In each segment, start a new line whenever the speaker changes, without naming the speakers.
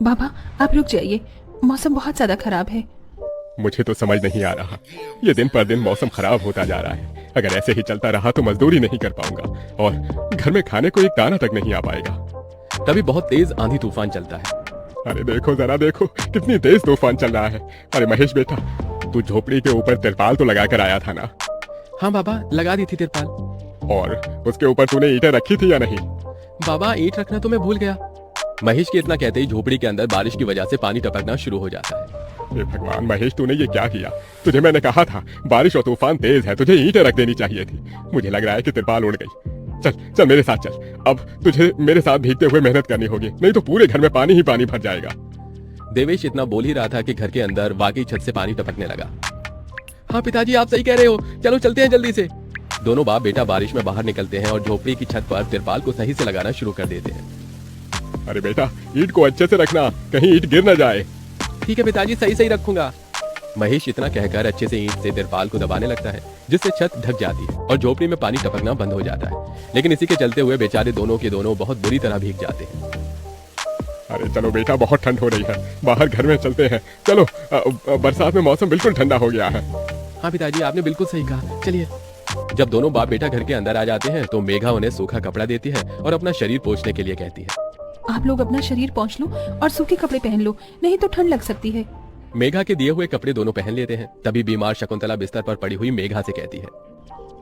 बाबा आप रुक जाइए, मौसम बहुत ज्यादा खराब है।
मुझे तो समझ नहीं आ रहा, ये दिन पर दिन मौसम खराब होता जा रहा है। अगर ऐसे ही चलता रहा तो मजदूरी नहीं कर पाऊंगा और घर में खाने को एक दाना तक नहीं आ पाएगा।
तभी बहुत तेज आंधी तूफान चलता है।
अरे देखो जरा देखो, कितनी तेज तूफान चल रहा है। अरे महेश बेटा, तू झोपड़ी के ऊपर तिरपाल तो लगा कर आया था ना?
हाँ बाबा, लगा दी थी तिरपाल।
और उसके ऊपर तूने ईंटें रखी थी या नहीं?
बाबा ईंट रखना तो मैं भूल गया। महेश के इतना कहते ही झोपड़ी के अंदर बारिश की वजह से पानी टपकना शुरू हो जाता है।
हे भगवान महेश, तूने ये क्या किया? तुझे मैंने कहा था बारिश और तूफान तेज है, तुझे ईंटें रख देनी चाहिए थी। मुझे लग रहा है कि तिरपाल उड़ गई। चल चल मेरे साथ चल, अब तुझे मेरे साथ भीगते हुए मेहनत करनी होगी, नहीं तो पूरे घर में पानी ही पानी भर जाएगा।
देवेश इतना बोल ही रहा था कि घर के अंदर वाकई छत से पानी टपकने लगा। हाँ पिताजी, आप सही कह रहे हो, चलो चलते हैं जल्दी से। दोनों बाप बेटा बारिश में बाहर निकलते हैं और झोपड़ी की छत पर तिरपाल को सही से लगाना शुरू कर देते हैं।
अरे बेटा, ईंट को अच्छे से रखना, कहीं ईंट गिर न जाए।
ठीक है पिताजी, सही सही रखूंगा। महेश इतना कहकर अच्छे से ईंट से तिरपाल को दबाने लगता है, जिससे छत ढक जाती है और झोपड़ी में पानी टपकना बंद हो जाता है। लेकिन इसी के चलते हुए बेचारे दोनों के दोनों बहुत बुरी तरह भीग जाते हैं।
अरे चलो बेटा, बहुत ठंड हो रही है, बाहर घर में चलते हैं। चलो, बरसात में मौसम बिल्कुल ठंडा हो गया है।
हाँ पिताजी, आपने बिल्कुल सही कहा, चलिए। जब दोनों बाप बेटा घर के अंदर आ जाते हैं तो मेघा उन्हें सूखा कपड़ा देती है और अपना शरीर पोंछने के लिए कहती है।
आप लोग अपना शरीर पोंछ लो और सूखे कपड़े पहन लो, नहीं तो ठंड लग सकती है।
मेघा के दिए हुए कपड़े दोनों पहन लेते हैं। तभी बीमार शकुंतला बिस्तर पर पड़ी हुई मेघा से कहती है,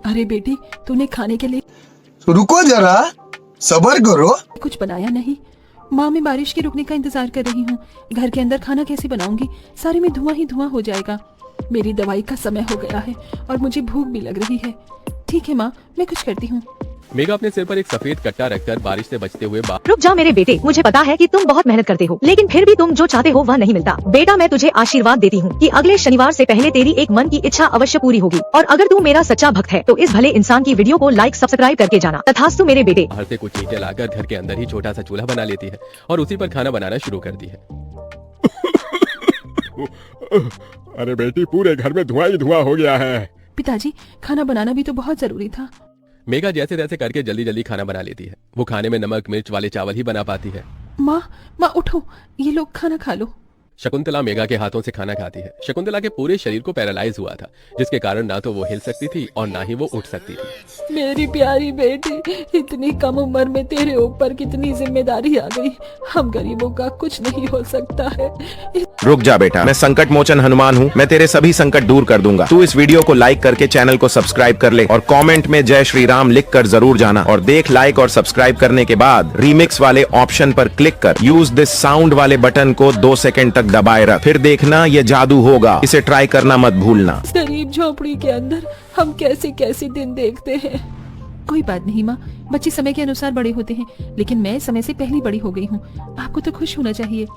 अरे बेटी, तूने खाने के लिए
रुको जरा, सब्र करो।
कुछ बनाया नहीं? माँ, मैं बारिश के रुकने का इंतजार कर रही हूँ। घर के अंदर खाना कैसे बनाऊंगी? सारे में धुआं ही धुआं हो जाएगा। मेरी दवाई का समय हो गया है और मुझे भूख भी लग रही है। ठीक है माँ, मैं कुछ करती हूँ।
मेघा अपने सिर पर एक सफेद कट्टा रखकर बारिश से बचते हुए
रुक जा मेरे बेटे, मुझे पता है कि तुम बहुत मेहनत करते हो, लेकिन फिर भी तुम जो चाहते हो वह नहीं मिलता। बेटा, मैं तुझे आशीर्वाद देती हूँ कि अगले शनिवार से पहले तेरी एक मन की इच्छा अवश्य पूरी होगी। और अगर तू मेरा सच्चा भक्त है तो इस भले इंसान की वीडियो को लाइक सब्सक्राइब करके जाना। तथास्तु मेरे बेटे।
बाहर से कुछ ईंटें लाकर घर के अंदर ही छोटा सा चूल्हा बना लेती है और उसी पर खाना बनाना शुरू करती है।
अरे बेटी, पूरे घर में धुआं ही धुआं हो गया है।
पिताजी, खाना बनाना भी तो बहुत जरूरी था।
मेघा जैसे तैसे करके जल्दी जल्दी खाना बना लेती है। वो खाने में नमक मिर्च वाले चावल ही बना पाती है।
माँ उठो, ये लोग खाना खा लो।
शकुंतला मेघा के हाथों से खाना खाती है। शकुंतला के पूरे शरीर को पैरालाइज हुआ था, जिसके कारण ना तो वो हिल सकती थी और ना ही वो उठ सकती थी।
मेरी प्यारी बेटी, इतनी कम उम्र में तेरे ऊपर कितनी जिम्मेदारी आ गई। हम गरीबों का कुछ नहीं हो सकता है।
रुक जा बेटा, मैं संकट मोचन हनुमान हूँ, मैं तेरे सभी संकट दूर कर दूंगा। तू इस वीडियो को लाइक करके चैनल को सब्सक्राइब कर ले और कमेंट में जय श्री राम लिख कर जरूर जाना। और देख, लाइक और सब्सक्राइब करने के बाद रीमिक्स वाले ऑप्शन पर क्लिक कर यूज दिस साउंड वाले बटन को 2 सेकंड तक दबाए रख, फिर देखना ये जादू होगा। इसे ट्राई करना मत भूलना।
गरीब झोपड़ी के अंदर हम कैसे कैसे दिन देखते हैं। कोई बात नहीं माँ, बच्चे समय के अनुसार बड़े होते हैं, लेकिन मैं समय से पहले बड़ी हो गई हूँ। आपको तो खुश होना चाहिए।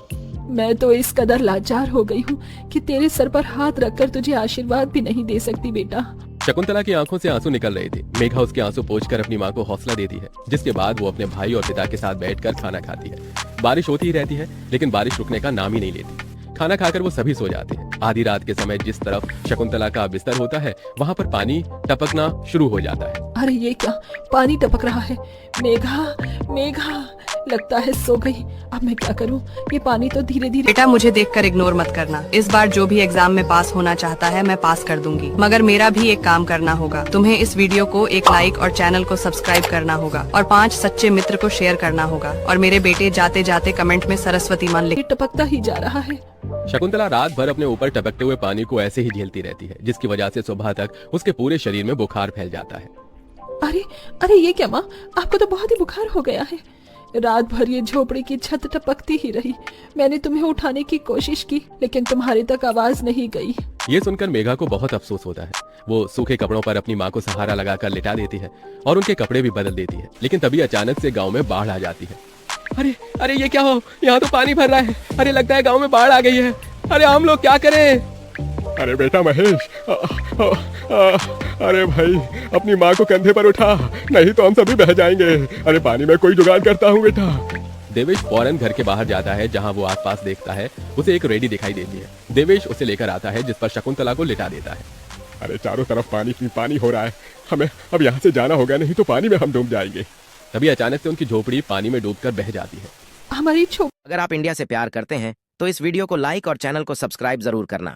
मैं तो इस कदर लाचार हो गई हूँ कि तेरे सर पर हाथ रखकर तुझे आशीर्वाद भी नहीं दे सकती बेटा।
शकुंतला की आंखों से आंसू निकल रहे थे। मेघा उसके आंसू पोंछकर अपनी माँ को हौसला देती है, जिसके बाद वो अपने भाई और पिता के साथ बैठकर खाना खाती है। बारिश होती ही रहती है, लेकिन बारिश रुकने का नाम ही नहीं लेती। खाना खाकर वो सभी सो जाते हैं। आधी रात के समय जिस तरफ शकुंतला का बिस्तर होता है, वहाँ पर पानी टपकना शुरू हो जाता है।
अरे ये क्या, पानी टपक रहा है। मेघा, मेघा, लगता है सो गई। अब मैं क्या करूं? ये पानी तो धीरे धीरे।
बेटा, मुझे देखकर इग्नोर मत करना। इस बार जो भी एग्जाम में पास होना चाहता है मैं पास कर दूंगी, मगर मेरा भी एक काम करना होगा। तुम्हें इस वीडियो को एक लाइक और चैनल को सब्सक्राइब करना होगा और 5 सच्चे मित्र को शेयर करना होगा। और मेरे बेटे, जाते जाते कमेंट में सरस्वती मान लिख।
टपकता ही जा रहा है।
शकुंतला रात भर अपने ऊपर टपकते हुए पानी को ऐसे ही झेलती रहती है, जिसकी वजह से सुबह तक उसके पूरे शरीर में बुखार फैल जाता है।
अरे अरे, ये क्या माँ, आपको तो बहुत ही बुखार हो गया है। रात भर ये झोपड़ी की छत टपकती ही रही। मैंने तुम्हें उठाने की कोशिश की, लेकिन तुम्हारे तक आवाज नहीं गई।
ये सुनकर मेघा को बहुत अफसोस होता है। वो सूखे कपड़ों पर अपनी माँ को सहारा लगाकर लिटा देती है और उनके कपड़े भी बदल देती है। लेकिन तभी अचानक से गाँव में बाढ़ आ जाती है। अरे अरे, ये क्या हो, यहाँ तो पानी भर रहा है। अरे लगता है गाँव में बाढ़ आ गई है। अरे हम लोग क्या करें?
अरे बेटा महेश, अरे भाई, अपनी माँ को कंधे पर उठा, नहीं तो हम सभी बह जाएंगे। अरे पानी में कोई जुगाड़ करता हूँ बेटा।
देवेश फौरन घर के बाहर जाता है। जहाँ वो आसपास देखता है, उसे एक रेडी दिखाई देती है। देवेश उसे लेकर आता है, जिस पर शकुंतला को लिटा देता है।
अरे चारों तरफ पानी पानी हो रहा है, हमें अब यहाँ से जाना होगा, नहीं तो पानी में हम डूब जाएंगे।
तभी अचानक से उनकी झोपड़ी पानी में डूबकर बह जाती है।
हमारी
अगर आप इंडिया से प्यार करते हैं तो इस वीडियो को लाइक और चैनल को सब्सक्राइब जरूर करना।